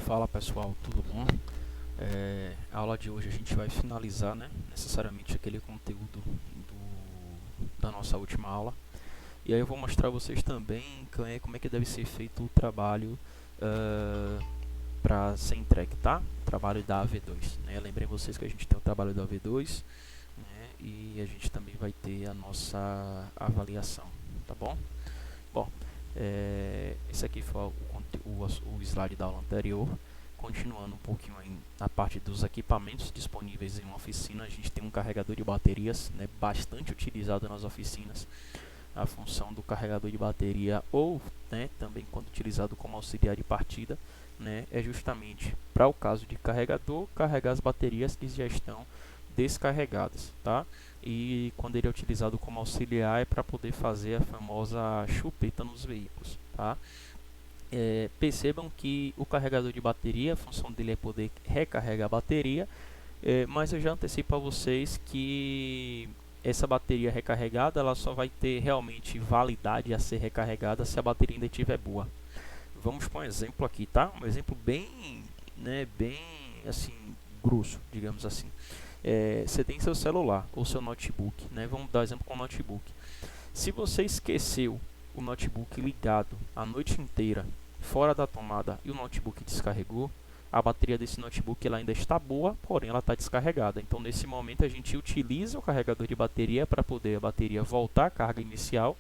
Fala pessoal, tudo bom? A aula de hoje a gente vai finalizar, né, necessariamente aquele conteúdo da nossa última aula. E aí eu vou mostrar a vocês também como é que deve ser feito o trabalho para ser entregue, tá? Trabalho da AV2, né? Lembrem vocês que a gente tem o trabalho da AV2, né, e a gente também vai ter a nossa avaliação, tá bom? Bom, esse aqui foi o slide da aula anterior. Continuando um pouquinho aí na parte dos equipamentos disponíveis em uma oficina, a gente tem um carregador de baterias, né, bastante utilizado nas oficinas. A função do carregador de bateria, ou né, também quando utilizado como auxiliar de partida, né, é justamente para o caso de carregador, carregar as baterias que já estão descarregadas, tá? E quando ele é utilizado como auxiliar é para poder fazer a famosa chupeta nos veículos, tá? Percebam que o carregador de bateria, a função dele é poder recarregar a bateria, mas eu já antecipo a vocês que essa bateria recarregada ela só vai ter realmente validade a ser recarregada se a bateria ainda estiver boa. Vamos para um exemplo aqui, tá? Um exemplo bem, né, bem assim grosso, digamos assim. Você tem seu celular ou seu notebook, né? Vamos dar exemplo com o notebook. Se você esqueceu o notebook ligado a noite inteira fora da tomada e o notebook descarregou, a bateria desse notebook ela ainda está boa, porém ela está descarregada. Então nesse momento a gente utiliza o carregador de bateria para poder a bateria voltar à carga inicial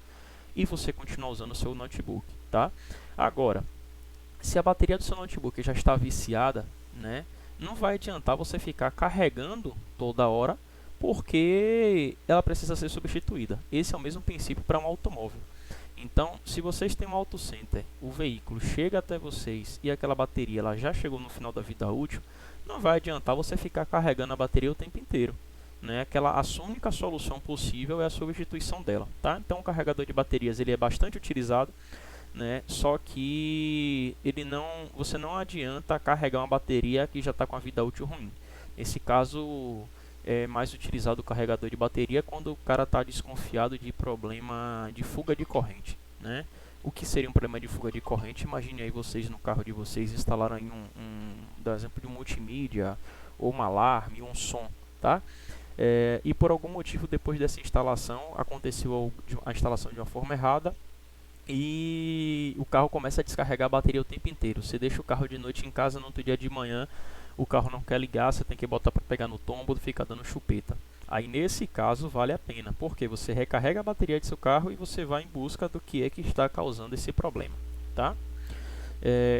e você continuar usando o seu notebook, tá? Agora, se a bateria do seu notebook já está viciada, né, não vai adiantar você ficar carregando toda hora, porque ela precisa ser substituída. Esse é o mesmo princípio para um automóvel. Então, se vocês têm um auto center, o veículo chega até vocês e aquela bateria ela já chegou no final da vida útil, não vai adiantar você ficar carregando a bateria o tempo inteiro, né? A única solução possível é a substituição dela, tá? Então, o carregador de baterias ele é bastante utilizado, né? Só que você não adianta carregar uma bateria que já está com a vida útil ruim. Nesse caso, é mais utilizado o carregador de bateria quando o cara está desconfiado de problema de fuga de corrente, né? O que seria um problema de fuga de corrente? Imagine aí vocês no carro de vocês instalaram aí dá exemplo de um multimídia, ou um alarme, um som, tá? E por algum motivo depois dessa instalação aconteceu a instalação de uma forma errada e o carro começa a descarregar a bateria o tempo inteiro. Você deixa o carro de noite em casa, no outro dia de manhã o carro não quer ligar, você tem que botar para pegar no tombo, fica dando chupeta. Aí nesse caso vale a pena, porque você recarrega a bateria de seu carro e você vai em busca do que é que está causando esse problema, tá?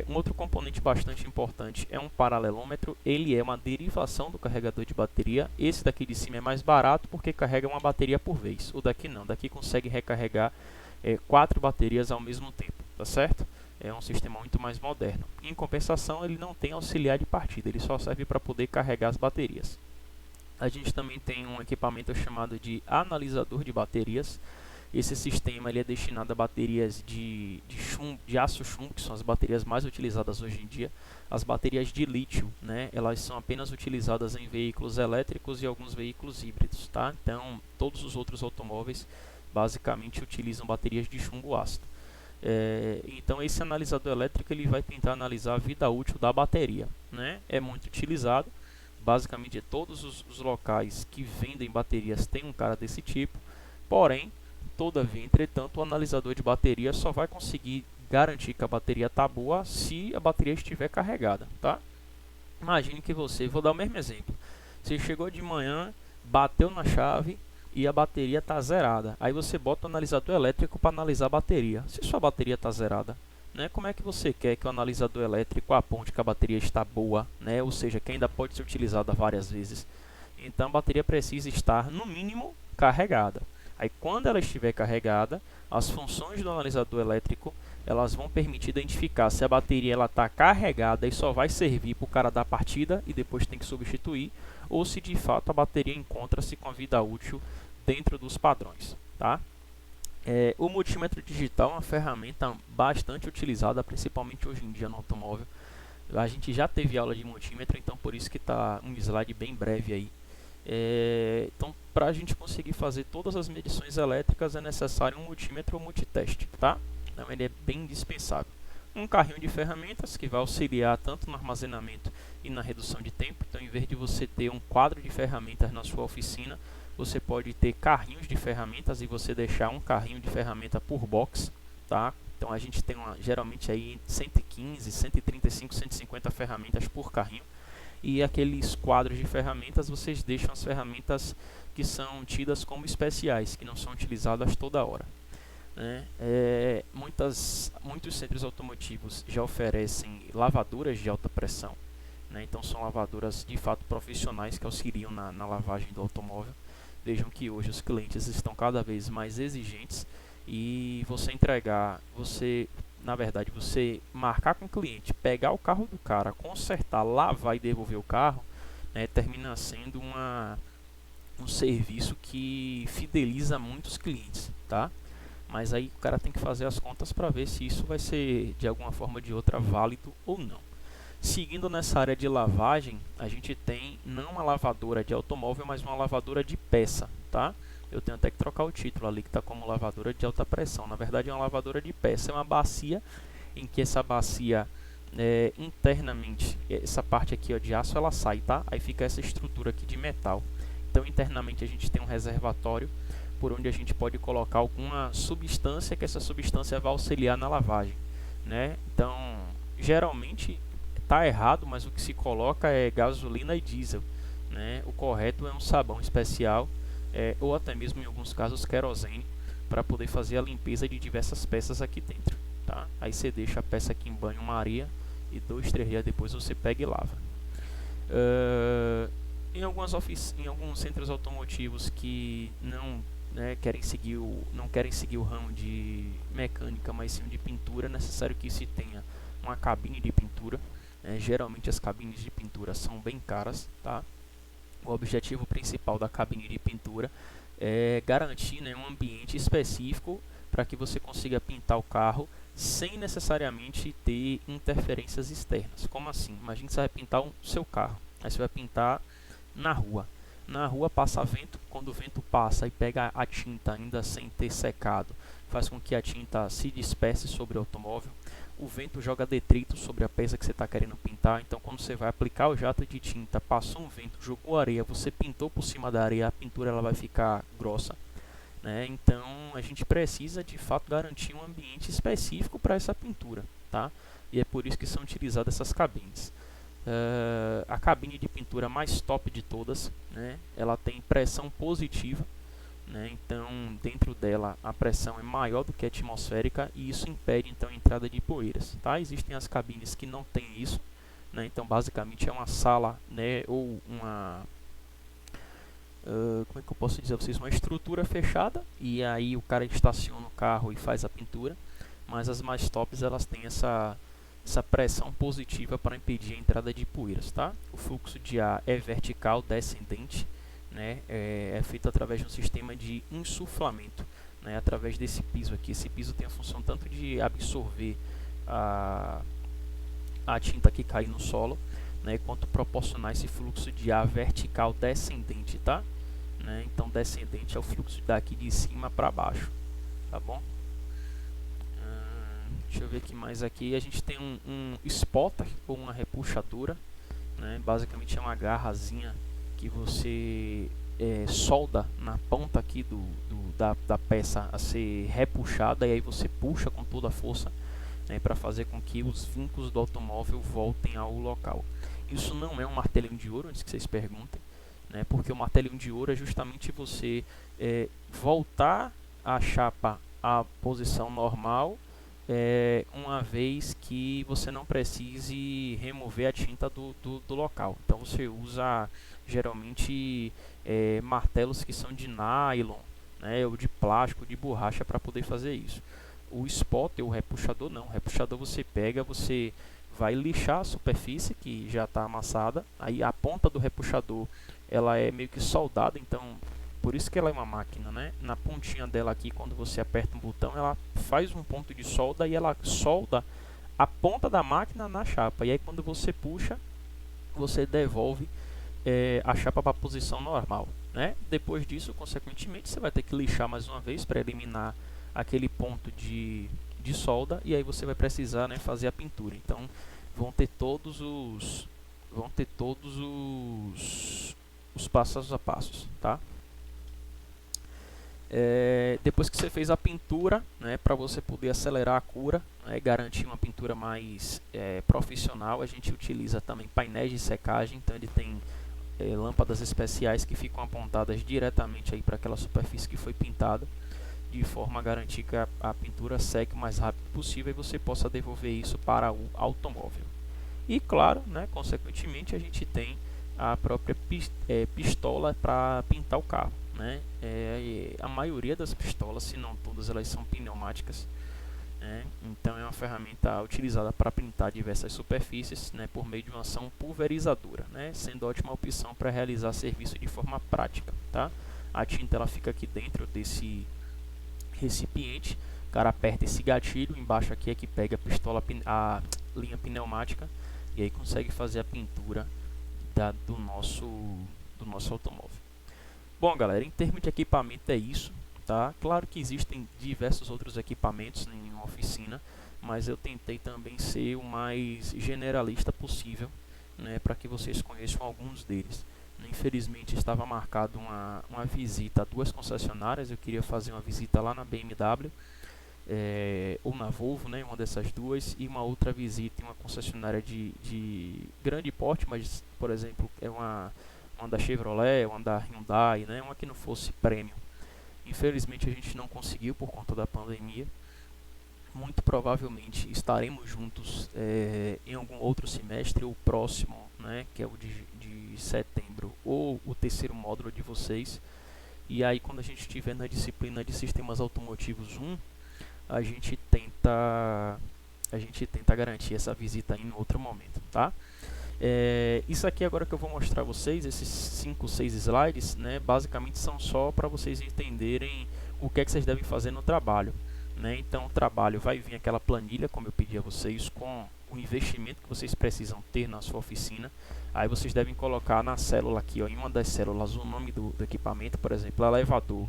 Um outro componente bastante importante é um paralelômetro. Ele é uma derivação do carregador de bateria. Esse daqui de cima é mais barato porque carrega uma bateria por vez. O daqui não, daqui consegue recarregar 4 baterias ao mesmo tempo, tá certo? É um sistema muito mais moderno. Em compensação, ele não tem auxiliar de partida, ele só serve para poder carregar as baterias. A gente também tem um equipamento chamado de analisador de baterias. Esse sistema ele é destinado a baterias de aço chumbo, que são as baterias mais utilizadas hoje em dia. As baterias de lítio, né, elas são apenas utilizadas em veículos elétricos e alguns veículos híbridos, tá? Então, todos os outros automóveis basicamente utilizam baterias de chumbo ácido. Então esse analisador elétrico ele vai tentar analisar a vida útil da bateria, né? É muito utilizado, basicamente todos os locais que vendem baterias tem um cara desse tipo, porém, todavia, entretanto, o analisador de bateria só vai conseguir garantir que a bateria está boa se a bateria estiver carregada, tá? Imagine que vou dar o mesmo exemplo, você chegou de manhã, bateu na chave e a bateria está zerada. Aí você bota o analisador elétrico para analisar a bateria. Se sua bateria está zerada, né, como é que você quer que o analisador elétrico aponte que a bateria está boa, né, ou seja, que ainda pode ser utilizada várias vezes? Então a bateria precisa estar, no mínimo, carregada. Aí quando ela estiver carregada, as funções do analisador elétrico elas vão permitir identificar se a bateria está carregada e só vai servir para o cara dar partida e depois tem que substituir, ou se de fato a bateria encontra-se com a vida útil dentro dos padrões, tá? O multímetro digital é uma ferramenta bastante utilizada, principalmente hoje em dia no automóvel. A gente já teve aula de multímetro, então por isso que está um slide bem breve aí. Então, para a gente conseguir fazer todas as medições elétricas é necessário um multímetro ou multiteste, tá? Então, ele é bem indispensável. um carrinho de ferramentas que vai auxiliar tanto no armazenamento e na redução de tempo. Então, em vez de você ter um quadro de ferramentas na sua oficina, você pode ter carrinhos de ferramentas e você deixar um carrinho de ferramenta por box, tá? Então a gente tem geralmente aí 115, 135, 150 ferramentas por carrinho. E aqueles quadros de ferramentas, vocês deixam as ferramentas que são tidas como especiais, que não são utilizadas toda hora, né? Muitos centros automotivos já oferecem lavadoras de alta pressão, né? Então são lavadoras de fato profissionais que auxiliam na lavagem do automóvel. Vejam que hoje os clientes estão cada vez mais exigentes e na verdade, você marcar com o cliente, pegar o carro do cara, consertar, lavar e devolver o carro, né, termina sendo um serviço que fideliza muitos clientes, tá? Mas aí o cara tem que fazer as contas para ver se isso vai ser de alguma forma ou de outra válido ou não. Seguindo nessa área de lavagem, a gente tem não uma lavadora de automóvel, mas uma lavadora de peça, tá? Eu tenho até que trocar o título ali, que está como lavadora de alta pressão. Na verdade é uma lavadora de peça, é uma bacia em que essa bacia internamente, essa parte aqui ó, de aço, ela sai, tá? Aí fica essa estrutura aqui de metal. Então internamente a gente tem um reservatório por onde a gente pode colocar alguma substância, que essa substância vai auxiliar na lavagem, né? Então geralmente está errado, mas o que se coloca é gasolina e diesel, né? O correto é um sabão especial, ou até mesmo em alguns casos querosene, para poder fazer a limpeza de diversas peças aqui dentro, tá? Aí você deixa a peça aqui em banho-maria e 2, 3 dias depois você pega e lava. Em alguns centros automotivos que não querem seguir o ramo de mecânica, mas sim de pintura, é necessário que se tenha uma cabine de pintura. Geralmente as cabines de pintura são bem caras, tá? O objetivo principal da cabine de pintura é garantir, né, um ambiente específico para que você consiga pintar o carro sem necessariamente ter interferências externas. Como assim? Imagina que você vai pintar o seu carro, aí você vai pintar na rua. Na rua passa vento, quando o vento passa e pega a tinta ainda sem ter secado, faz com que a tinta se disperse sobre o automóvel. O vento joga detrito sobre a peça que você está querendo pintar, então quando você vai aplicar o jato de tinta, passou um vento, jogou areia, você pintou por cima da areia, a pintura ela vai ficar grossa, né? Então a gente precisa de fato garantir um ambiente específico para essa pintura, tá? E é por isso que são utilizadas essas cabines. A cabine de pintura mais top de todas, né? Ela tem pressão positiva, né? Então dentro dela a pressão é maior do que a atmosférica e isso impede então a entrada de poeiras, tá? Existem as cabines que não tem isso, né? Então basicamente é uma sala, né, ou uma como é que eu posso dizer a vocês, uma estrutura fechada e aí o cara estaciona o carro e faz a pintura. Mas as mais tops elas têm essa pressão positiva para impedir a entrada de poeiras, tá? O fluxo de ar é vertical, descendente, né? É feito através de um sistema de insuflamento, né? Através desse piso aqui. Esse piso tem a função tanto de absorver a tinta que cai no solo, né? Quanto proporcionar esse fluxo de ar vertical descendente, tá? Né? Então descendente é o fluxo daqui de cima para baixo, tá bom? Deixa eu ver aqui mais aqui. A gente tem um spotter ou uma repuxadora, né? Basicamente é uma garrazinha que você solda na ponta aqui da peça a ser repuxada e aí você puxa com toda a força, né, para fazer com que os vincos do automóvel voltem ao local. Isso não é um martelinho de ouro, antes que vocês perguntem, né? Porque o martelinho de ouro é justamente você voltar a chapa à posição normal, uma vez que você não precise remover a tinta do local. Então você usa geralmente martelos que são de nylon, né, ou de plástico, de borracha para poder fazer isso. O spotter, o repuxador não. O repuxador você pega, você vai lixar a superfície que já está amassada. Aí a ponta do repuxador ela é meio que soldada, então por isso que ela é uma máquina, né? Na pontinha dela aqui, quando você aperta um botão, ela faz um ponto de solda e ela solda a ponta da máquina na chapa. E aí quando você puxa, você devolve a chapa para a posição normal, né? Depois disso, consequentemente, você vai ter que lixar mais uma vez para eliminar aquele ponto de de solda, e aí você vai precisar, né, fazer a pintura. Então vão ter todos os passos a passos, tá? Depois que você fez a pintura, né, para você poder acelerar a cura, né, garantir uma pintura mais profissional, a gente utiliza também painéis de secagem. Então ele tem lâmpadas especiais que ficam apontadas diretamente aí para aquela superfície que foi pintada, de forma a garantir que a pintura seque o mais rápido possível e você possa devolver isso para o automóvel. E claro, né, consequentemente, a gente tem a própria pistola para pintar o carro, né? A maioria das pistolas, se não todas, elas são pneumáticas, né? Então é uma ferramenta utilizada para pintar diversas superfícies, né, por meio de uma ação pulverizadora, né, sendo ótima opção para realizar serviço de forma prática, tá? A tinta ela fica aqui dentro desse recipiente, o cara aperta esse gatilho, embaixo aqui é que pega a linha pneumática e aí consegue fazer a pintura do nosso automóvel. Bom, galera, em termos de equipamento é isso, tá? Claro que existem diversos outros equipamentos em uma oficina, mas eu tentei também ser o mais generalista possível, né, para que vocês conheçam alguns deles. Infelizmente estava marcado uma visita a 2 concessionárias. Eu queria fazer uma visita lá na BMW ou na Volvo, né, uma dessas duas, e uma outra visita em uma concessionária de grande porte, mas por exemplo é uma da Chevrolet, uma da Hyundai, né, uma que não fosse premium. Infelizmente a gente não conseguiu por conta da pandemia. Muito provavelmente estaremos juntos em algum outro semestre ou próximo, né, que é o de setembro, ou o terceiro módulo de vocês. E aí quando a gente estiver na disciplina de sistemas automotivos 1, a gente tenta garantir essa visita em outro momento, tá? Isso aqui agora que eu vou mostrar a vocês, esses 5, 6 slides, né, basicamente são só para vocês entenderem o que é que vocês devem fazer no trabalho, né? Então o trabalho vai vir aquela planilha, como eu pedi a vocês, com o investimento que vocês precisam ter na sua oficina. Aí vocês devem colocar na célula aqui, ó, em uma das células, o nome do equipamento, por exemplo, elevador,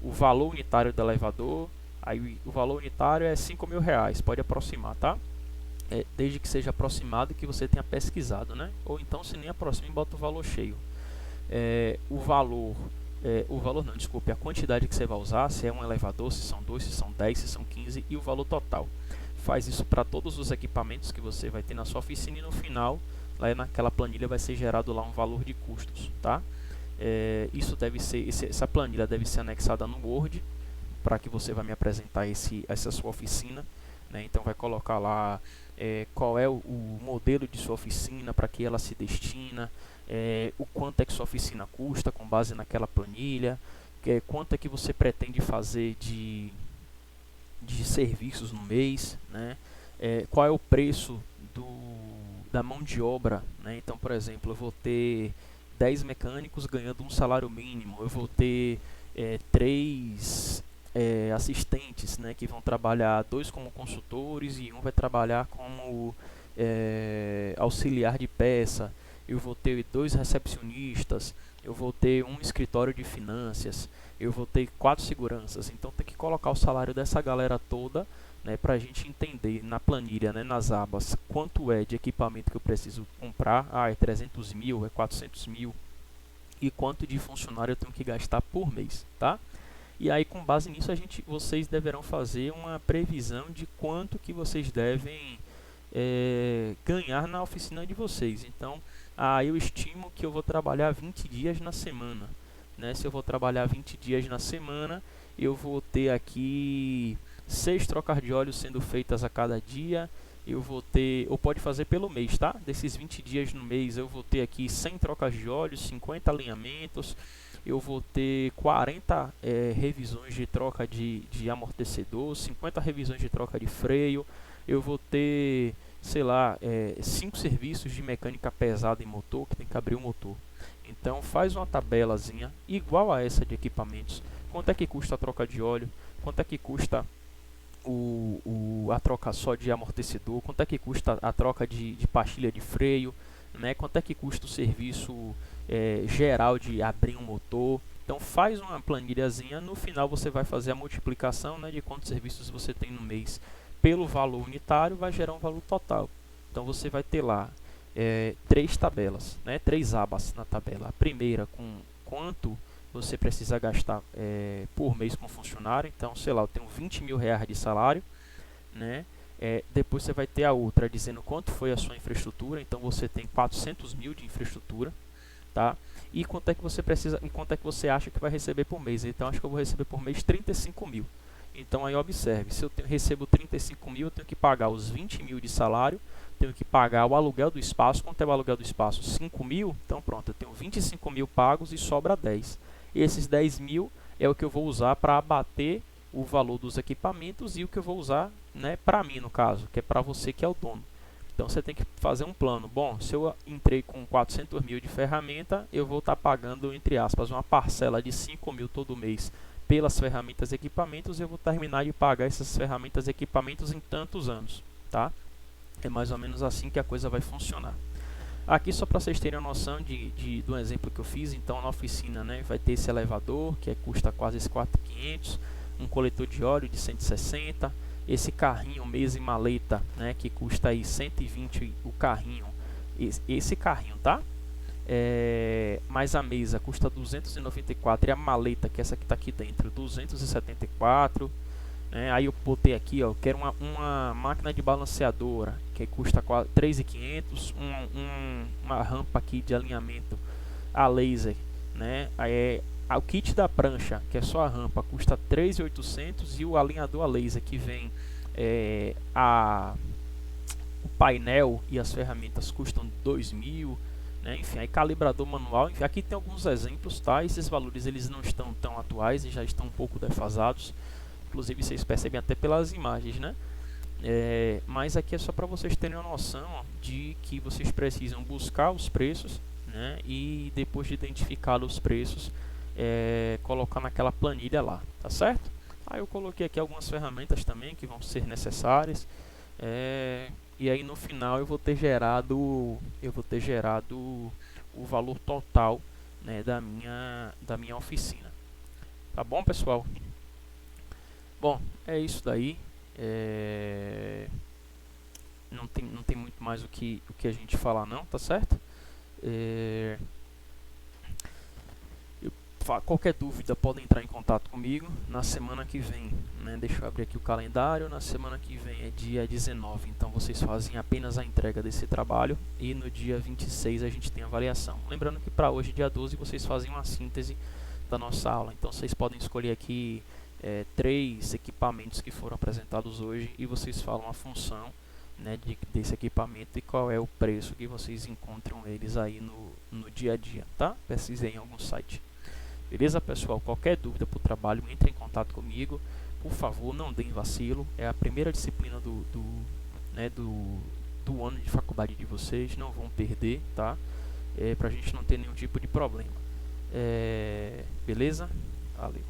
o valor unitário do elevador. Aí o valor unitário é R$5.000, pode aproximar, tá? Desde que seja aproximado e que você tenha pesquisado, né? Ou então, se nem aproxima, bota o valor cheio. O valor não, desculpe, a quantidade que você vai usar, se é um elevador, se são 2, se são 10, se são 15, e o valor total. Faz isso para todos os equipamentos que você vai ter na sua oficina, e no final, lá naquela planilha vai ser gerado lá um valor de custos, tá? Essa planilha deve ser anexada no Word, para que você vai me apresentar essa sua oficina, né? Então vai colocar lá qual é o modelo de sua oficina, para que ela se destina, o quanto é que sua oficina custa com base naquela planilha, quanto é que você pretende fazer de serviços no mês, né? Qual é o preço da mão de obra, né? Então, por exemplo, eu vou ter 10 mecânicos ganhando um salário mínimo, eu vou ter 3 assistentes, né, que vão trabalhar, 2 como consultores e um vai trabalhar como auxiliar de peça. Eu vou ter 2 recepcionistas, eu vou ter um escritório de finanças, eu vou ter 4 seguranças. Então tem que colocar o salário dessa galera toda, né, para a gente entender na planilha, né, nas abas, quanto é de equipamento que eu preciso comprar. É 300 mil, é 400 mil, e quanto de funcionário eu tenho que gastar por mês, tá? E aí com base nisso vocês deverão fazer uma previsão de quanto que vocês devem ganhar na oficina de vocês. Então eu estimo que eu vou trabalhar 20 dias na semana, né? Se eu vou trabalhar 20 dias na semana, eu vou ter aqui 6 trocas de óleo sendo feitas a cada dia. Eu vou ter, ou pode fazer pelo mês, tá? Desses 20 dias no mês eu vou ter aqui 100 trocas de óleo, 50 alinhamentos, eu vou ter 40 revisões de troca de amortecedor, 50 revisões de troca de freio, eu vou ter, sei lá, 5 serviços de mecânica pesada em motor, que tem que abrir o motor. Então faz uma tabelazinha igual a essa de equipamentos. Quanto é que custa a troca de óleo, quanto é que custa a troca só de amortecedor, quanto é que custa a troca de pastilha de freio, né? Quanto é que custa o serviço geral de abrir um motor. Então faz uma planilhazinha, no final você vai fazer a multiplicação, né, de quantos serviços você tem no mês pelo valor unitário vai gerar um valor total. Então você vai ter lá três tabelas, né, três abas na tabela. A primeira com quanto você precisa gastar por mês com funcionário. Então, sei lá, eu tenho 20 mil reais de salário, né? Depois você vai ter a outra dizendo quanto foi a sua infraestrutura. Então você tem 400 mil de infraestrutura, tá? E quanto é que você precisa, e quanto é que você acha que vai receber por mês? Então acho que eu vou receber por mês 35 mil. Então aí observe, se eu recebo 35 mil, eu tenho que pagar os 20 mil de salário, tenho que pagar o aluguel do espaço. Quanto é o aluguel do espaço? 5 mil, então pronto, eu tenho 25 mil pagos e sobra 10. Esses 10 mil é o que eu vou usar para abater o valor dos equipamentos e o que eu vou usar, né, para mim no caso, que é para você que é o dono. Então você tem que fazer um plano. Bom, se eu entrei com 400 mil de ferramenta, eu vou estar pagando, entre aspas, uma parcela de 5 mil todo mês pelas ferramentas e equipamentos, e eu vou terminar de pagar essas ferramentas e equipamentos em tantos anos, tá? É mais ou menos assim que a coisa vai funcionar. Aqui só para vocês terem uma noção do exemplo que eu fiz. Então na oficina, né, vai ter esse elevador que custa quase esse 4.500, um coletor de óleo de 160, esse carrinho mesa e maleta, né, que custa aí 120 o carrinho, esse carrinho, tá? Mais a mesa custa 294 e a maleta, que é essa que está aqui dentro, 274. Aí eu botei aqui, ó, quero uma máquina de balanceadora que custa 3.500, uma rampa aqui de alinhamento a laser, né? O kit da prancha, que é só a rampa, custa 3.800, e o alinhador a laser que vem o painel e as ferramentas custam 2.000, né? Enfim, aí calibrador manual. Enfim, aqui tem alguns exemplos, tá? Esses valores eles não estão tão atuais e já estão um pouco defasados. Inclusive vocês percebem até pelas imagens, né? Mas aqui é só para vocês terem uma noção, ó, de que vocês precisam buscar os preços, né? E depois de identificar os preços, colocar naquela planilha lá, tá certo? Aí eu coloquei aqui algumas ferramentas também que vão ser necessárias, e aí no final eu vou ter gerado o valor total, né, da minha oficina. Tá bom, pessoal? Bom, é isso daí. Não tem muito mais o que a gente falar não, tá certo? Qualquer dúvida podem entrar em contato comigo. Na semana que vem, né, deixa eu abrir aqui o calendário. Na semana que vem é dia 19, então vocês fazem apenas a entrega desse trabalho, e no dia 26 a gente tem a avaliação. Lembrando que para hoje, dia 12, vocês fazem uma síntese da nossa aula. Então vocês podem escolher aqui 3 equipamentos que foram apresentados hoje, e vocês falam a função, né, desse equipamento e qual é o preço que vocês encontram eles aí no dia a dia, tá? Pesquisem em algum site. Beleza, pessoal? Qualquer dúvida para o trabalho, entre em contato comigo. Por favor, não deem vacilo. É a primeira disciplina do ano de faculdade de vocês. Não vão perder, tá? Para a gente não ter nenhum tipo de problema. Beleza? Valeu.